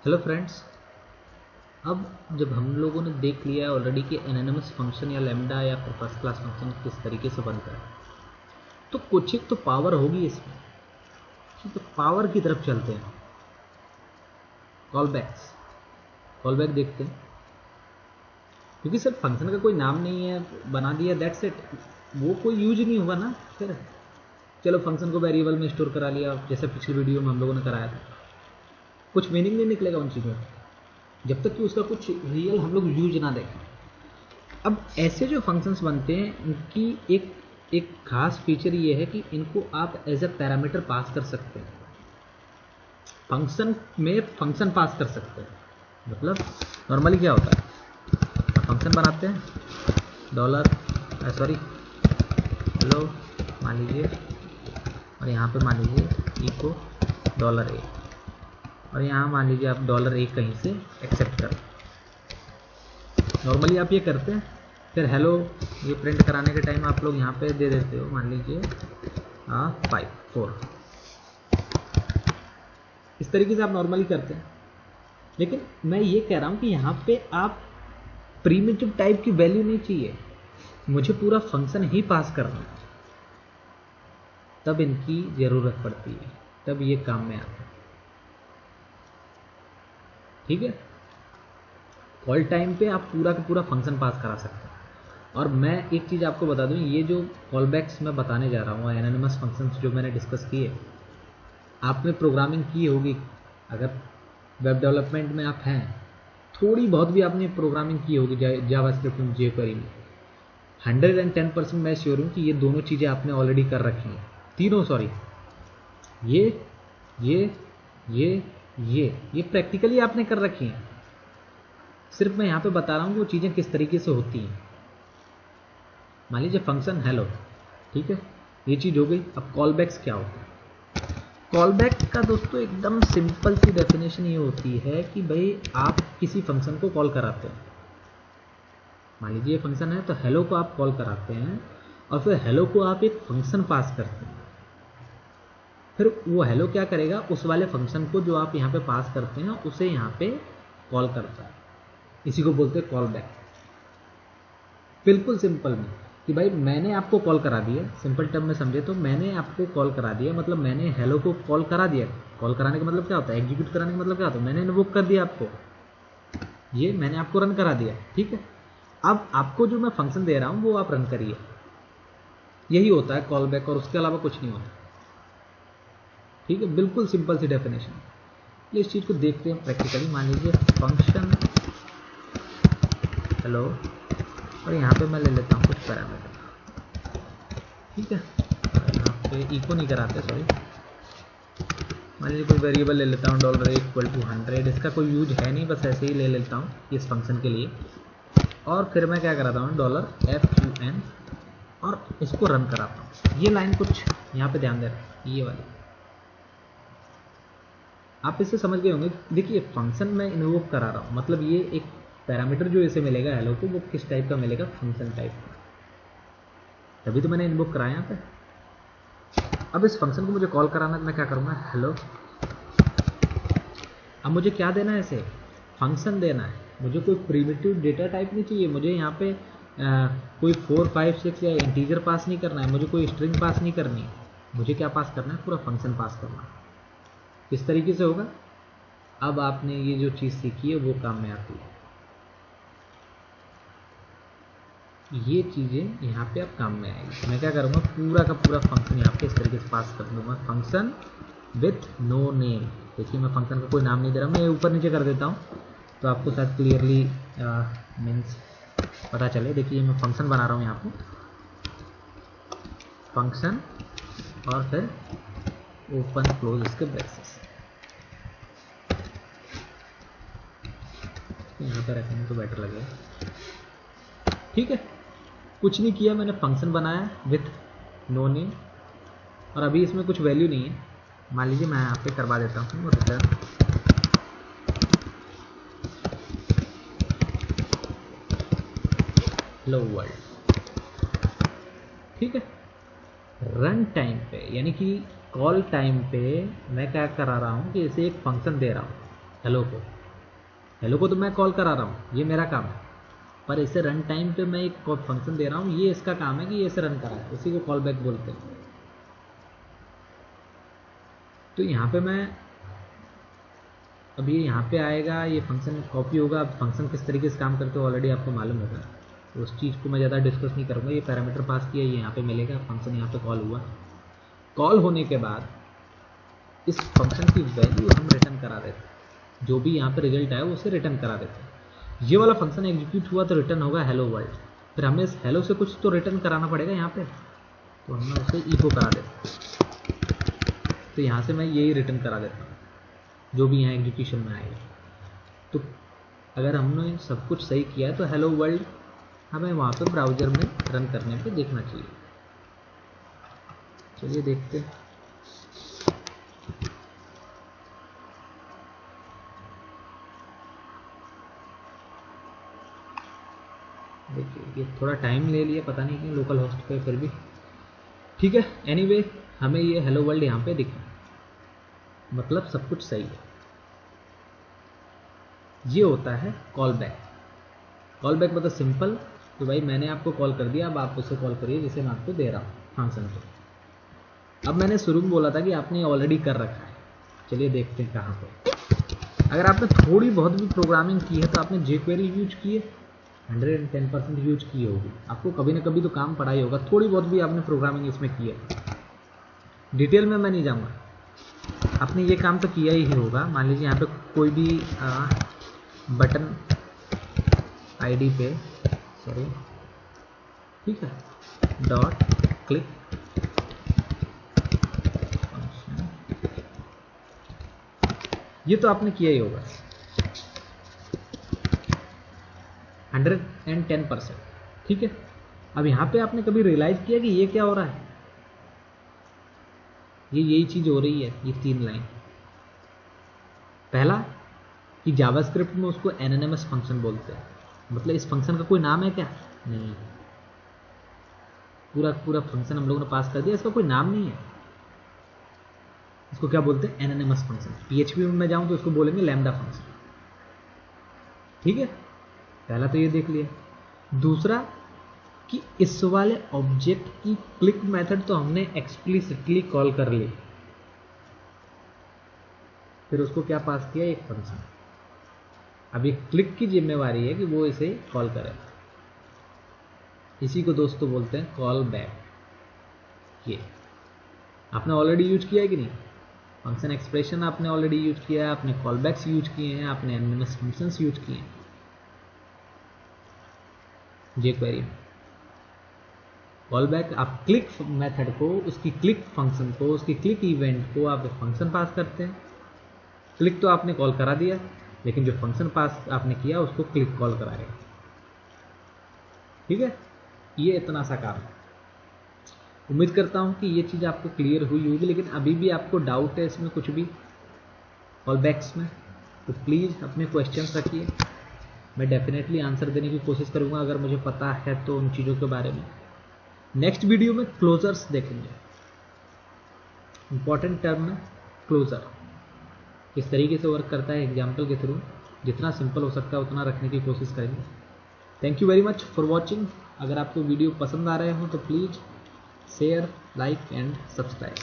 Hello friends. अब जब हम लोगों ने देख लिया है ऑलरेडी कि एनोनिमस फंक्शन या लैम्डा या फिर फर्स्ट क्लास फंक्शन किस तरीके से बनता है, तो कुछ एक तो पावर होगी इसमें। तो पावर की तरफ चलते हैं। कॉल बैक देखते हैं, क्योंकि सर फंक्शन का कोई नाम नहीं है, बना दिया दैट्स इट, वो कोई यूज नहीं होगा ना। फिर चलो फंक्शन को वेरिएबल में स्टोर करा लिया, जैसे पिछली वीडियो में हम लोगों ने कराया था, कुछ मीनिंग नहीं निकलेगा उन चीज़ों का जब तक कि उसका कुछ रियल हम लोग यूज ना देखें। अब ऐसे जो फंक्शंस बनते हैं इनकी एक खास फीचर ये है कि इनको आप एज ए पैरामीटर पास कर सकते हैं, फंक्शन में फंक्शन पास कर सकते हैं। मतलब नॉर्मली क्या होता है, फंक्शन बनाते हैं हेलो मान लीजिए, और यहाँ पे मान लीजिए इको $a, और यहाँ मान लीजिए आप $a कहीं से एक्सेप्ट करो। नॉर्मली आप ये करते हैं, फिर हेलो ये प्रिंट कराने के टाइम आप लोग यहाँ पे दे देते हो, मान लीजिए 4। इस तरीके से आप नॉर्मली करते हैं। लेकिन मैं ये कह रहा हूँ कि यहाँ पे आप प्रीमिटिव टाइप की वैल्यू नहीं चाहिए, मुझे पूरा फंक्शन ही पास करना है, तब इनकी ज़रूरत पड़ती है, तब ये काम में आता है। ठीक है, कॉल टाइम पे आप पूरा का पूरा फंक्शन पास करा सकते हैं। और मैं एक चीज़ आपको बता दूं, ये जो कॉल बैक्स मैं बताने जा रहा हूँ, एनोनिमस फंक्शंस जो मैंने डिस्कस किए, आपने प्रोग्रामिंग की होगी, अगर वेब डेवलपमेंट में आप हैं, थोड़ी बहुत भी आपने प्रोग्रामिंग की होगी जावास्क्रिप्ट में, jQuery में, 110% मैं श्योर हूँ कि ये दोनों चीज़ें आपने ऑलरेडी कर रखी हैं, तीनों, सॉरी, ये प्रैक्टिकली आपने कर रखी हैं। सिर्फ मैं यहाँ पे बता रहा हूँ वो चीज़ें किस तरीके से होती हैं। मान लीजिए फंक्शन हेलो, ठीक है, ये चीज़ हो गई। अब कॉल बैक्स क्या होता है? कॉल बैक का दोस्तों एकदम सिंपल सी डेफिनेशन ये होती है कि भाई आप किसी फंक्शन को कॉल कराते हैं, मान लीजिए फंक्शन है तो हेलो को आप कॉल कराते हैं, और फिर हेलो को आप एक फंक्शन पास करते हैं। फिर वो हेलो क्या करेगा, उस वाले फंक्शन को जो आप यहाँ पे पास करते हैं उसे यहाँ पे कॉल करता है, इसी को बोलते हैं कॉल बैक। बिल्कुल सिंपल में कि भाई मैंने आपको कॉल करा दिया, सिंपल टर्म में समझे तो मैंने आपको कॉल करा दिया, मतलब मैंने हेलो को कॉल करा दिया। कॉल कराने का मतलब क्या होता है, एग्जीक्यूट कराने का मतलब क्या होता है, मैंने इन्वोक कर दिया आपको, ये मैंने आपको रन करा दिया। ठीक है, अब आपको जो मैं फंक्शन दे रहा हूँ वो आप रन करिए, यही होता है कॉल बैक, और उसके अलावा कुछ नहीं होता। ठीक है, बिल्कुल सिंपल सी डेफिनेशन। इस चीज़ को देखते हैं प्रैक्टिकली। मान लीजिए फंक्शन हेलो, और यहाँ पे मैं ले लेता हूँ कुछ पैरामीटर। ठीक है, यहाँ पे इको नहीं कराते, सॉरी, मान लीजिए कोई वेरिएबल ले लेता हूँ $=100। इसका कोई यूज है नहीं, बस ऐसे ही ले लेता हूँ इस फंक्शन के लिए। और फिर मैं क्या कराता हूँ, $fun, और इसको रन कराता हूँ। ये लाइन कुछ यहाँ पे ध्यान दे रहा है, ये वाली आप इससे समझ गए होंगे। देखिए फंक्शन में इन्वोक करा रहा हूँ, मतलब ये एक पैरामीटर जो इसे मिलेगा हेलो को, वो किस टाइप का मिलेगा, फंक्शन टाइप का, तभी तो मैंने इन्वोक कराया यहाँ पे। अब इस फंक्शन को मुझे कॉल कराना है, मैं क्या करूँगा, हेलो। अब मुझे क्या देना है, इसे फंक्शन देना है, मुझे कोई प्रिमिटिव डेटा टाइप नहीं चाहिए, मुझे यहाँ पे कोई 4, 5, 6 या इंटीजर पास नहीं करना है, मुझे कोई स्ट्रिंग पास नहीं करनी है, मुझे क्या पास करना है, पूरा फंक्शन पास करना है। किस तरीके से होगा, अब आपने ये जो चीज़ सीखी है वो काम में आती है, ये चीज़ें यहाँ पे अब काम में आएगी। मैं क्या करूँगा, पूरा का पूरा फंक्शन यहाँ पे इस तरीके से पास कर दूँगा, फंक्शन विथ नो नेम। देखिए मैं फंक्शन का कोई नाम नहीं दे रहा, मैं ऊपर नीचे कर देता हूँ तो आपको शायद क्लियरली मीन्स पता चले। देखिए मैं फंक्शन बना रहा हूँ यहाँ पे, फंक्शन और फिर ओपन क्लोज इसके ब्रैकेट्स, यहाँ पर रखेंगे तो बेटर लगेगा। ठीक है, कुछ नहीं किया मैंने, फंक्शन बनाया विथ नो नेम, और अभी इसमें कुछ वैल्यू नहीं है। मान लीजिए मैं यहाँ पे करवा देता हूँ रिटर्न हेलो वर्ल्ड। ठीक है, रन टाइम पे यानी कि कॉल टाइम पे मैं क्या करा रहा हूँ कि इसे एक फंक्शन दे रहा हूँ, हेलो को तो मैं कॉल करा रहा हूँ, ये मेरा काम है, पर इसे रन टाइम पे मैं एक फंक्शन दे रहा हूँ, ये इसका काम है कि ये इसे रन कराए, उसी को कॉल बैक बोलते हैं। तो यहाँ पे मैं अब ये यहाँ पे आएगा, ये फंक्शन कॉपी होगा। अब फंक्शन किस तरीके से काम करते हो ऑलरेडी आपको मालूम होगा, तो उस चीज़ को मैं ज़्यादा डिस्कस नहीं करूँगा। ये पैरामीटर पास किया, ये यहाँ पे मिलेगा, फंक्शन यहाँ पे कॉल हुआ। कॉल होने के बाद इस फंक्शन की वैल्यू हम रिटर्न करा देते हैं, जो भी यहाँ पे रिजल्ट आया उसे रिटर्न करा देते हैं। ये वाला फंक्शन एग्जीक्यूट हुआ तो रिटर्न होगा हेलो वर्ल्ड। फिर हमें इस हेलो से कुछ तो रिटर्न कराना पड़ेगा यहाँ पे, तो हमें उसे इको करा देते हैं। तो यहाँ से मैं यही रिटर्न करा देता हूँ जो भी यहाँ एग्जीक्यूशन में आएगा। तो अगर हमने सब कुछ सही किया है तो हेलो वर्ल्ड हमें वहाँ पे ब्राउज़र में रन करने पे देखना चाहिए। चलिए देखते हैं। देखिए ये थोड़ा टाइम ले लिया, पता नहीं क्यों, लोकल होस्ट पे, फिर भी ठीक है। एनीवे हमें ये हेलो वर्ल्ड यहाँ पे दिखा, मतलब सब कुछ सही है। ये होता है कॉल बैक। कॉल बैक मतलब सिंपल कि भाई मैंने आपको कॉल कर दिया, अब आप उसे कॉल करिए जिसे मैं आपको दे रहा हूँ फंक्शन को। अब मैंने शुरू में बोला था कि आपने ऑलरेडी कर रखा है, चलिए देखते हैं कहाँ पे। अगर आपने थोड़ी बहुत भी प्रोग्रामिंग की है तो आपने jQuery यूज की है, 110% यूज की होगी, आपको कभी ना कभी तो काम पड़ा ही होगा। थोड़ी बहुत भी आपने प्रोग्रामिंग इसमें की है, डिटेल में मैं नहीं जाऊँगा, आपने ये काम तो किया ही होगा। मान लीजिए यहाँ पे कोई भी बटन आईडी पे, सॉरी ठीक है, डॉट क्लिक फंक्शन, ये तो आपने किया ही होगा 110%, ठीक है। अब यहाँ पे आपने कभी रियलाइज किया कि ये क्या हो रहा है, ये यही चीज हो रही है। ये 3 लाइन, पहला कि जावास्क्रिप्ट में उसको एनएनएमएस फंक्शन बोलते हैं, मतलब इस फंक्शन का कोई नाम है क्या, नहीं, पूरा फंक्शन हम लोगों ने पास कर दिया, इसका कोई नाम नहीं है। इसको क्या बोलते हैं, एनएनएमएस फंक्शन। पीएचपी में मैं जाऊं तो इसको बोलेंगे लैम्डा फंक्शन, ठीक है। पहला तो ये देख लिया। दूसरा कि इस वाले ऑब्जेक्ट की क्लिक मेथड तो हमने एक्सप्लिसिटली कॉल कर ली, फिर उसको क्या पास किया, एक फंक्शन। अब ये क्लिक की जिम्मेवारी है कि वो इसे कॉल करे, इसी को दोस्तों बोलते हैं कॉल बैक। ये आपने ऑलरेडी यूज किया है कि नहीं, फंक्शन एक्सप्रेशन आपने ऑलरेडी यूज किया है, आपने कॉल बैक्स यूज किए हैं, आपने एनएनएमएस फंक्शंस यूज किए हैं jQuery में। कॉल बैक आप क्लिक मेथड को, उसकी क्लिक फंक्शन को, उसकी क्लिक इवेंट को आप फंक्शन पास करते हैं। क्लिक तो आपने कॉल करा दिया, लेकिन जो फंक्शन पास आपने किया उसको क्लिक कॉल कराएगा, ठीक है। ये इतना सा काम है। उम्मीद करता हूं कि ये चीज़ आपको क्लियर हुई होगी, लेकिन अभी भी आपको डाउट है इसमें कुछ भी कॉल बैक्स में, तो प्लीज़ अपने क्वेश्चंस रखिए, मैं डेफिनेटली आंसर देने की कोशिश करूंगा अगर मुझे पता है तो उन चीज़ों के बारे में। नेक्स्ट वीडियो में क्लोजर्स देखेंगे, इंपॉर्टेंट टर्म में क्लोजर किस तरीके से वर्क करता है, एग्जाम्पल के थ्रू जितना सिंपल हो सकता है उतना रखने की कोशिश करेंगे। Thank you very much for watching. अगर आपको वीडियो पसंद आ रहे हो तो please share, like and subscribe.